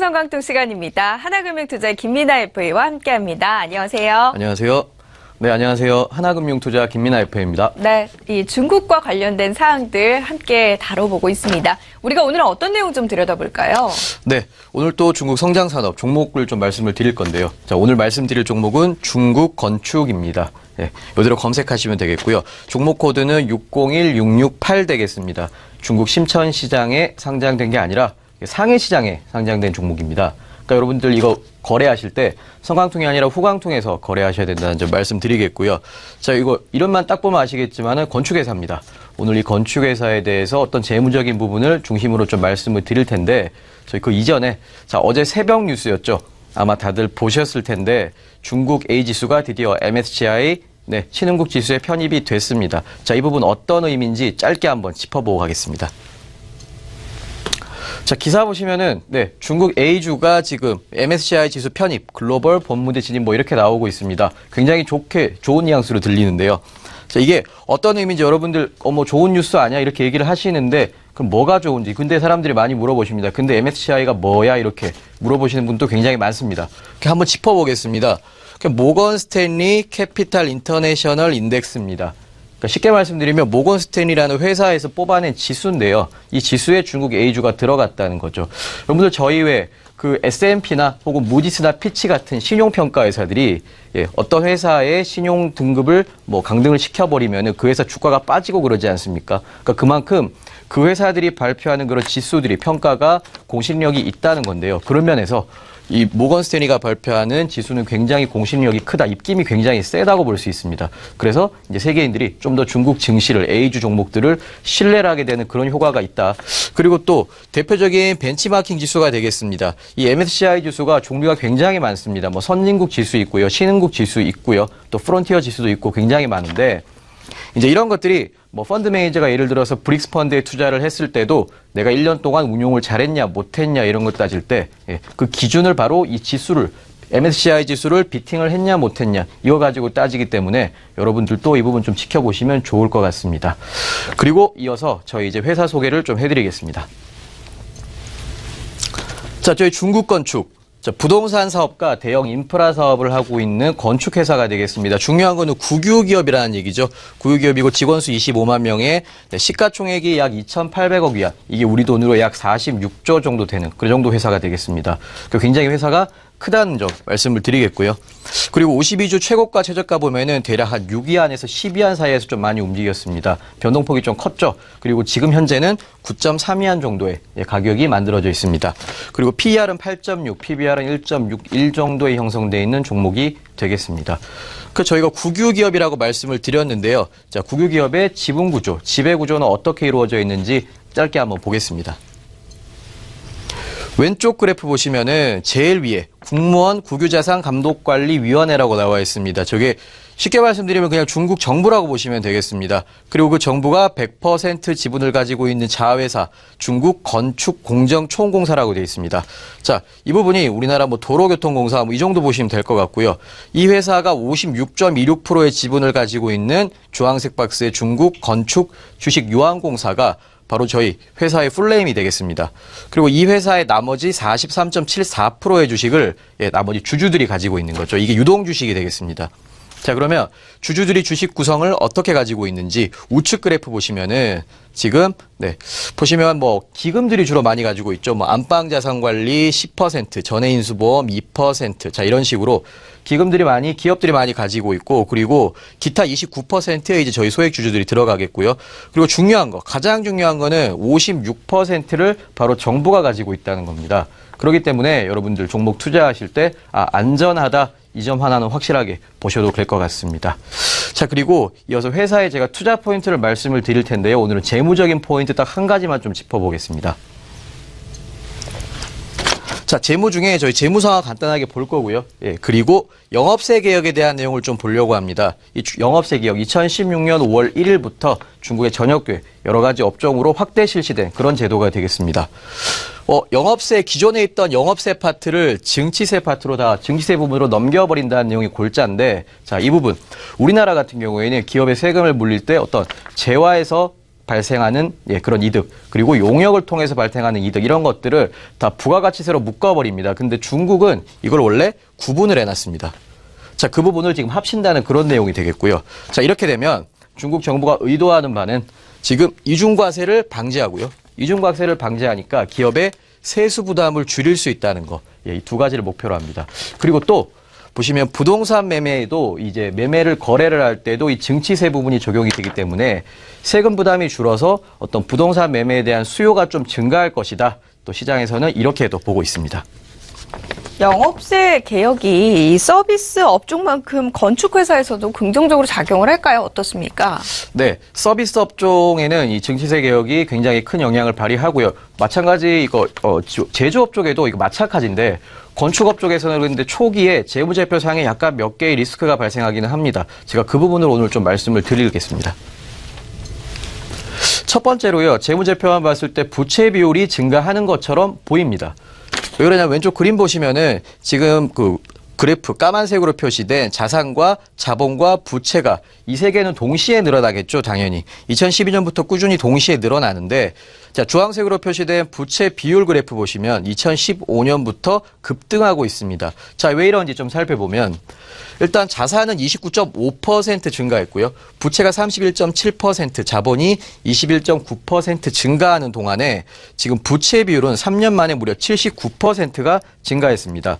공성강통 시간입니다. 하나금융투자 김민아 FA와 함께합니다. 안녕하세요. 안녕하세요. 네, 안녕하세요. 하나금융투자 김민아 FA입니다. 네, 이 중국과 관련된 사항들 함께 다뤄보고 있습니다. 우리가 오늘은 어떤 내용 좀 들여다볼까요? 네, 오늘 또 중국 성장산업 종목을 좀 말씀을 드릴 건데요. 자, 오늘 말씀드릴 종목은 중국 건축입니다. 네, 이대로 검색하시면 되겠고요. 종목 코드는 601668 되겠습니다. 중국 심천시장에 상장된 게 아니라 상해시장에 상장된 종목입니다. 그러니까 여러분들 이거 거래하실 때 성강통이 아니라 후강통에서 거래하셔야 된다는 점 말씀드리겠고요. 자, 이거 이름만 딱 보면 아시겠지만은 건축회사입니다. 오늘 이 건축회사에 대해서 어떤 재무적인 부분을 중심으로 좀 말씀을 드릴 텐데, 저희 그 이전에 자, 어제 새벽 뉴스였죠. 아마 다들 보셨을 텐데 중국 A지수가 드디어 MSCI 신흥국 지수에 편입이 됐습니다. 자, 이 부분 어떤 의미인지 짧게 한번 짚어보고 가겠습니다. 자, 기사 보시면은, 중국 A주가 지금 MSCI 지수 편입, 글로벌 본무대 진입 뭐 이렇게 나오고 있습니다. 굉장히 좋은 뉘앙스로 들리는데요. 자, 이게 어떤 의미인지 여러분들, 뭐 좋은 뉴스 아니야? 이렇게 얘기를 하시는데, 그럼 뭐가 좋은지. 근데 사람들이 많이 물어보십니다. 근데 MSCI가 뭐야? 이렇게 물어보시는 분도 굉장히 많습니다. 이렇게 한번 짚어보겠습니다. 모건 스탠리 캐피탈 인터내셔널 인덱스입니다. 그러니까 쉽게 말씀드리면 모건 스탠리라는 회사에서 뽑아낸 지수인데요. 이 지수에 중국 A주가 들어갔다는 거죠. 여러분들 저희 외 그 S&P나 혹은 무디스나 피치 같은 신용평가 회사들이 어떤 회사의 신용 등급을 뭐 강등을 시켜버리면 그 회사 주가가 빠지고 그러지 않습니까? 그러니까 그만큼 그 회사들이 발표하는 그런 지수들이 평가가 공신력이 있다는 건데요. 그런 면에서 이 모건 스탠리가 발표하는 지수는 굉장히 공신력이 크다, 입김이 굉장히 세다고 볼 수 있습니다. 그래서 이제 세계인들이 좀 더 중국 증시를, A주 종목들을 신뢰를 하게 되는 그런 효과가 있다. 그리고 또 대표적인 벤치마킹 지수가 되겠습니다. 이 MSCI 지수가 종류가 굉장히 많습니다. 뭐 선진국 지수 있고요, 신흥국 지수 있고요, 또 프론티어 지수도 있고 굉장히 많은데, 이제 이런 것들이 뭐 펀드 매니저가 예를 들어서 브릭스 펀드에 투자를 했을 때도 내가 1년 동안 운용을 잘했냐 못했냐 이런 것 따질 때 그 기준을 바로 이 지수를, MSCI 지수를 비팅을 했냐 못했냐 이거 가지고 따지기 때문에 여러분들도 이 부분 좀 지켜보시면 좋을 것 같습니다. 그리고 이어서 저희 이제 회사 소개를 좀 해드리겠습니다. 자, 저희 중국 건축. 자, 부동산 사업과 대형 인프라 사업을 하고 있는 건축회사가 되겠습니다. 중요한 거는 국유기업이라는 얘기죠. 국유기업이고 직원 수 25만 명에 시가총액이 약 2,800억 위안. 이게 우리 돈으로 약 46조 정도 되는 그 정도 회사가 되겠습니다. 굉장히 회사가 크다는 점 말씀을 드리겠고요. 그리고 52주 최고가 최저가 보면은 대략 한 6위안에서 10위안 사이에서 좀 많이 움직였습니다. 변동폭이 좀 컸죠. 그리고 지금 현재는 9.3위안 정도의 가격이 만들어져 있습니다. 그리고 PER은 8.6, PBR은 1.61 정도에 형성되어 있는 종목이 되겠습니다. 저희가 국유기업이라고 말씀을 드렸는데요. 자, 국유기업의 지분구조, 지배구조는 어떻게 이루어져 있는지 짧게 한번 보겠습니다. 왼쪽 그래프 보시면은 제일 위에 국무원 국유자산감독관리위원회라고 나와 있습니다. 저게 쉽게 말씀드리면 그냥 중국 정부라고 보시면 되겠습니다. 그리고 그 정부가 100% 지분을 가지고 있는 자회사 중국 건축공정총공사라고 되어 있습니다. 자, 이 부분이 우리나라 뭐 도로교통공사 뭐 이 정도 보시면 될 것 같고요. 이 회사가 56.26%의 지분을 가지고 있는 주황색 박스의 중국 건축 주식 유한공사가 바로 저희 회사의 풀네임이 되겠습니다. 그리고 이 회사의 나머지 43.74%의 주식을 나머지 주주들이 가지고 있는 거죠. 이게 유동주식이 되겠습니다. 자, 그러면 주주들이 주식 구성을 어떻게 가지고 있는지 우측 그래프 보시면은 지금 보시면 뭐 기금들이 주로 많이 가지고 있죠. 뭐 안방자산관리 10%, 전해인수보험 2%, 자 이런 식으로 기업들이 많이 가지고 있고, 그리고 기타 29%에 이제 저희 소액 주주들이 들어가겠고요. 그리고 가장 중요한 거는 56%를 바로 정부가 가지고 있다는 겁니다. 그렇기 때문에 여러분들 종목 투자하실 때 안전하다. 이 점 하나는 확실하게 보셔도 될 것 같습니다. 자, 그리고 이어서 회사에 제가 투자 포인트를 말씀을 드릴 텐데요. 오늘은 재무적인 포인트 딱 한 가지만 좀 짚어보겠습니다. 자, 재무 중에 저희 재무 상황 간단하게 볼 거고요. 그리고 영업세 개혁에 대한 내용을 좀 보려고 합니다. 이 영업세 개혁 2016년 5월 1일부터 중국의 전역교회 여러 가지 업종으로 확대 실시된 그런 제도가 되겠습니다. 영업세, 기존에 있던 영업세 파트를 증치세 파트로 증치세 부분으로 넘겨버린다는 내용이 골자인데, 자, 이 부분. 우리나라 같은 경우에는 기업의 세금을 물릴 때 어떤 재화에서 발생하는 그런 이득, 그리고 용역을 통해서 발생하는 이득, 이런 것들을 다 부가가치세로 묶어버립니다. 근데 중국은 이걸 원래 구분을 해놨습니다. 자, 그 부분을 지금 합친다는 그런 내용이 되겠고요. 자, 이렇게 되면 중국 정부가 의도하는 바는 지금 이중과세를 방지하고요. 이중과세를 방지하니까 기업의 세수 부담을 줄일 수 있다는 거. 이 두 가지를 목표로 합니다. 그리고 또 보시면 부동산 매매에도 이제 매매를 거래를 할 때도 이 증치세 부분이 적용이 되기 때문에 세금 부담이 줄어서 어떤 부동산 매매에 대한 수요가 좀 증가할 것이다. 또 시장에서는 이렇게도 보고 있습니다. 영업세 개혁이 이 서비스 업종만큼 건축회사에서도 긍정적으로 작용을 할까요? 어떻습니까? 네, 서비스 업종에는 이 증치세 개혁이 굉장히 큰 영향을 발휘하고요. 마찬가지 이거 제조업 쪽에도 이거 마찬가지인데 건축업 쪽에서는 그런데 초기에 재무제표상에 약간 몇 개의 리스크가 발생하기는 합니다. 제가 그 부분을 오늘 좀 말씀을 드리겠습니다. 첫 번째로요, 재무제표만 봤을 때 부채 비율이 증가하는 것처럼 보입니다. 왜 그러냐면 왼쪽 그림 보시면은 지금 그 그래프 까만색으로 표시된 자산과 자본과 부채가 이 세 개는 동시에 늘어나겠죠, 당연히. 2012년부터 꾸준히 동시에 늘어나는데, 자, 주황색으로 표시된 부채 비율 그래프 보시면 2015년부터 급등하고 있습니다. 자, 왜 이런지 좀 살펴보면 일단 자산은 29.5% 증가했고요. 부채가 31.7%, 자본이 21.9% 증가하는 동안에 지금 부채 비율은 3년 만에 무려 79%가 증가했습니다.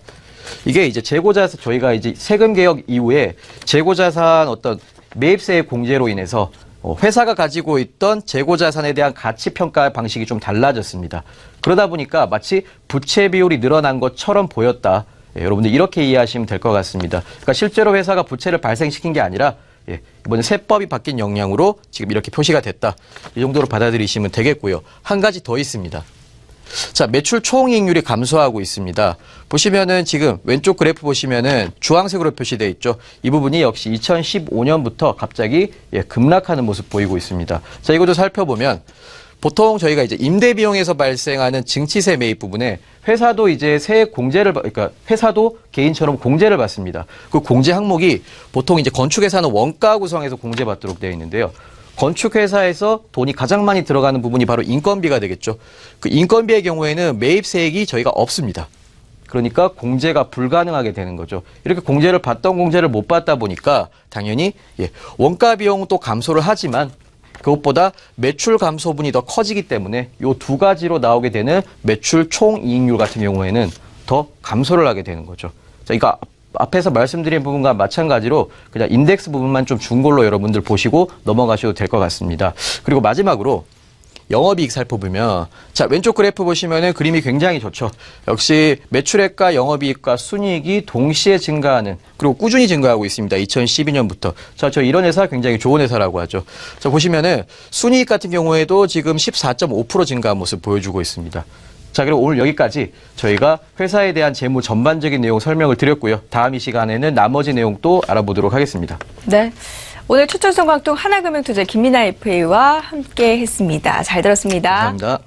이게 이제 재고자산, 저희가 이제 세금 개혁 이후에 재고자산 어떤 매입세 공제로 인해서 회사가 가지고 있던 재고자산에 대한 가치 평가 방식이 좀 달라졌습니다. 그러다 보니까 마치 부채 비율이 늘어난 것처럼 보였다. 여러분들 이렇게 이해하시면 될 것 같습니다. 그러니까 실제로 회사가 부채를 발생시킨 게 아니라 이번에 세법이 바뀐 영향으로 지금 이렇게 표시가 됐다. 이 정도로 받아들이시면 되겠고요. 한 가지 더 있습니다. 자, 매출 총이익률이 감소하고 있습니다. 보시면은 지금 왼쪽 그래프 보시면은 주황색으로 표시되어 있죠. 이 부분이 역시 2015년부터 갑자기 급락하는 모습 보이고 있습니다. 자, 이것도 살펴보면 보통 저희가 이제 임대 비용에서 발생하는 증치세 매입 부분에 회사도 이제 세액 공제를, 그러니까 회사도 개인처럼 공제를 받습니다. 그 공제 항목이 보통 이제 건축회사는 원가 구성에서 공제받도록 되어 있는데요. 건축회사에서 돈이 가장 많이 들어가는 부분이 바로 인건비가 되겠죠. 그 인건비의 경우에는 매입세액이 저희가 없습니다. 그러니까 공제가 불가능하게 되는 거죠. 이렇게 공제를 받던 공제를 못 받다 보니까 당연히 원가 비용은 또 감소를 하지만 그것보다 매출 감소분이 더 커지기 때문에 이 두 가지로 나오게 되는 매출 총이익률 같은 경우에는 더 감소를 하게 되는 거죠. 자, 이거 앞에서 말씀드린 부분과 마찬가지로 그냥 인덱스 부분만 좀 준 걸로 여러분들 보시고 넘어가셔도 될 것 같습니다. 그리고 마지막으로 영업이익 살펴보면, 자, 왼쪽 그래프 보시면은 그림이 굉장히 좋죠. 역시 매출액과 영업이익과 순이익이 동시에 증가하는, 그리고 꾸준히 증가하고 있습니다. 2012년부터. 자, 저 이런 회사 굉장히 좋은 회사라고 하죠. 자, 보시면은 순이익 같은 경우에도 지금 14.5% 증가한 모습 보여주고 있습니다. 자, 그리고 오늘 여기까지 저희가 회사에 대한 재무 전반적인 내용 설명을 드렸고요. 다음 이 시간에는 나머지 내용 또 알아보도록 하겠습니다. 네. 오늘 추천성광통 하나금융투자 김민아 FA와 함께 했습니다. 잘 들었습니다. 감사합니다.